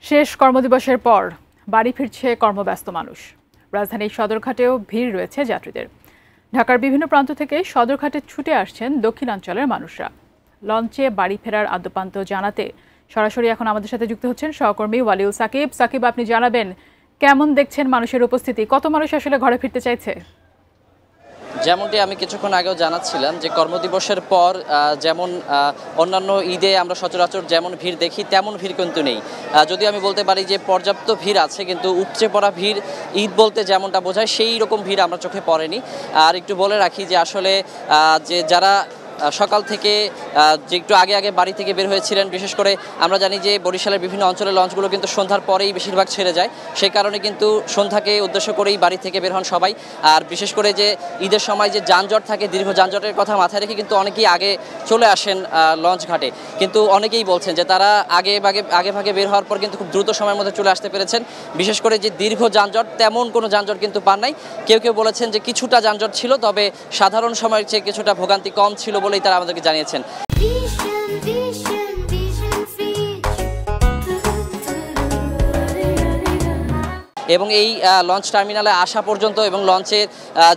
শেষ কর্মদিবসের পর বাড়ি ফিরছে কর্মব্যস্ত মানুষ। রাজধানীর সদরঘাটেও ভিড় রয়েছে যাত্রীদের। ঢাকার বিভিন্ন প্রান্ত থেকে সদরঘাটে ছুটে আসছেন দক্ষিণাঞ্চলের মানুষরা। লঞ্চে বাড়ি ফেরার আদ্যোপান্ত জানাতে সরাসরি এখন আমাদের সাথে যুক্ত হচ্ছেন সহকর্মী ওয়ালিউল সাকিব। সাকিব, আপনি জানাবেন কেমন দেখছেন মানুষের উপস্থিতি? কত মানুষ আসলে ঘরে ফিরতে চাইছে? যেমনটি আমি কিছুক্ষণ আগেও জানাচ্ছিলাম যে কর্মদিবসের পর যেমন অন্যান্য ঈদে আমরা সচরাচর যেমন ভিড় দেখি তেমন ভিড় কিন্তু নেই। যদিও আমি বলতে পারি যে পর্যাপ্ত ভিড় আছে, কিন্তু উপচে পড়া ভিড় ঈদ বলতে যেমনটা বোঝায় সেই রকম ভিড় আমরা চোখে পড়েনি। আর একটু বলে রাখি যে আসলে যে যারা সকাল থেকে যে একটু আগে আগে বাড়ি থেকে বের হয়েছিলেন, বিশেষ করে আমরা জানি যে বরিশালের বিভিন্ন অঞ্চলের লঞ্চগুলো কিন্তু সন্ধ্যার পরেই বেশিরভাগ ছেড়ে যায়, সেই কারণে কিন্তু সন্ধ্যাকে উদ্দেশ্য করেই বাড়ি থেকে বের হন সবাই। আর বিশেষ করে যে ঈদের সময় যে যানজট থাকে, দীর্ঘ যানজটের কথা মাথায় রেখে কিন্তু অনেকেই আগে চলে আসেন লঞ্চ ঘাটে। কিন্তু অনেকেই বলছেন যে তারা আগে ভাগে বের হওয়ার পর কিন্তু খুব দ্রুত সময়ের মধ্যে চলে আসতে পেরেছেন। বিশেষ করে যে দীর্ঘ যানজট, তেমন কোনো যানজট কিন্তু পান নাই। কেউ কেউ বলেছেন যে কিছুটা যানজট ছিল, তবে সাধারণ সময়ের চেয়ে কিছুটা ভোগান্তি কম ছিল বলেই তারা আমাদেরকে জানিয়েছেন। এবং এই লঞ্চ টার্মিনালে আসা পর্যন্ত এবং লঞ্চের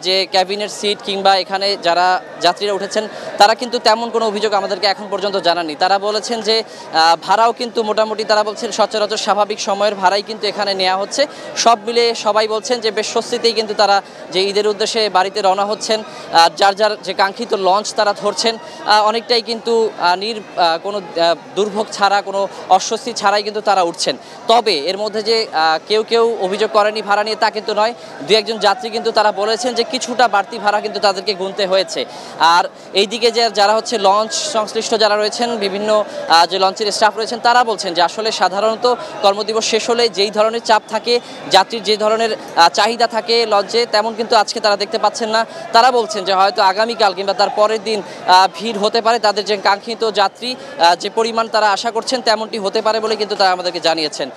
যে ক্যাবিনের সিট কিংবা এখানে যারা যাত্রীরা উঠেছেন তারা কিন্তু তেমন কোনো অভিযোগ আমাদেরকে এখন পর্যন্ত জানাননি। তারা বলেছেন যে ভাড়াও কিন্তু মোটামুটি তারা বলছেন সচরাচর স্বাভাবিক সময়ের ভাড়াই কিন্তু এখানে নেওয়া হচ্ছে। সব মিলে সবাই বলছেন যে বেশ স্বস্তিতেই কিন্তু তারা যে ঈদের উদ্দেশ্যে বাড়িতে রওনা হচ্ছেন। যার যার যে কাঙ্ক্ষিত লঞ্চ তারা ধরছেন, অনেকটাই কিন্তু কোনো দুর্ভোগ ছাড়া, কোনো অস্বস্তি ছাড়াই কিন্তু তারা উঠছেন। তবে এর মধ্যে যে কেউ অভিযোগ করেনি ভাড়া নিয়ে তা কিন্তু নয়। দু একজন যাত্রী কিন্তু তারা বলেছেন যে কিছুটা বাড়তি ভাড়া কিন্তু তাদেরকে গুনতে হয়েছে। আর এইদিকে যে যারা হচ্ছে লঞ্চ সংশ্লিষ্ট যারা রয়েছেন, বিভিন্ন যে লঞ্চের স্টাফ রয়েছেন, তারা বলছেন যে আসলে সাধারণত কর্মদিবস শেষ হলে যেই ধরনের চাপ থাকে, যাত্রীর যে ধরনের চাহিদা থাকে লঞ্চে, তেমন কিন্তু আজকে তারা দেখতে পাচ্ছেন না। তারা বলছেন যে হয়তো আগামীকাল কিংবা তার পরের দিন ভিড় হতে পারে, তাদের যে কাঙ্ক্ষিত যাত্রী যে পরিমাণ তারা আশা করছেন তেমনটি হতে পারে বলে কিন্তু তারা আমাদেরকে জানিয়েছেন।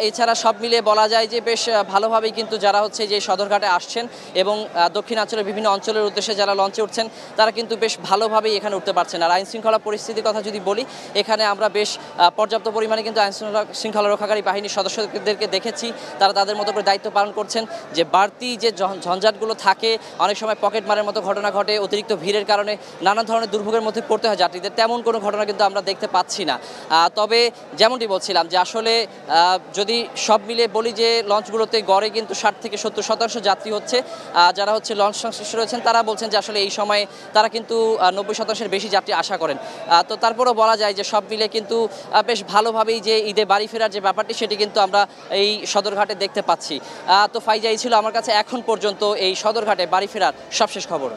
এছাড়া সব মিলিয়ে বলা যায় যে বেশ ভালোভাবেই কিন্তু যারা হচ্ছে যে সদরঘাটে আসছেন এবং দক্ষিণাঞ্চলের বিভিন্ন অঞ্চলের উদ্দেশ্যে যারা লঞ্চে উঠছেন তারা কিন্তু বেশ ভালোভাবেই এখানে উঠতে পারছেন। আর আইন শৃঙ্খলা পরিস্থিতির কথা যদি বলি, এখানে আমরা বেশ পর্যাপ্ত পরিমাণে কিন্তু আইন শৃঙ্খলা রক্ষাকারী বাহিনীর সদস্যদেরকে দেখেছি। তারা তাদের মতো করে দায়িত্ব পালন করছেন। যে বাড়তি যে ঝঞ্ঝাটগুলো থাকে, অনেক সময় পকেট মারের মতো ঘটনা ঘটে, অতিরিক্ত ভিড়ের কারণে নানা ধরনের দুর্ভোগের মধ্যে পড়তে হয় যাত্রীদের, তেমন কোনো ঘটনা কিন্তু আমরা দেখতে পাচ্ছি না। তবে যেমনটি বলছিলাম যে আসলে যদি সব মিলে বলি যে লঞ্চগুলোতে গড়ে কিন্তু 60 থেকে 70% যাত্রী হচ্ছে। যারা হচ্ছে লঞ্চ সংশ্লিষ্ট রয়েছেন তারা বলছেন যে আসলে এই সময়ে তারা কিন্তু 90%-এর বেশি যাত্রী আশা করেন। তো তারপরেও বলা যায় যে সব মিলে কিন্তু বেশ ভালোভাবেই যে ঈদে বাড়ি ফেরার যে ব্যাপারটি সেটি কিন্তু আমরা এই সদরঘাটে দেখতে পাচ্ছি। তো ফাইজা, এই ছিল আমার কাছে এখন পর্যন্ত এই সদরঘাটে বাড়ি ফেরার সবশেষ খবর।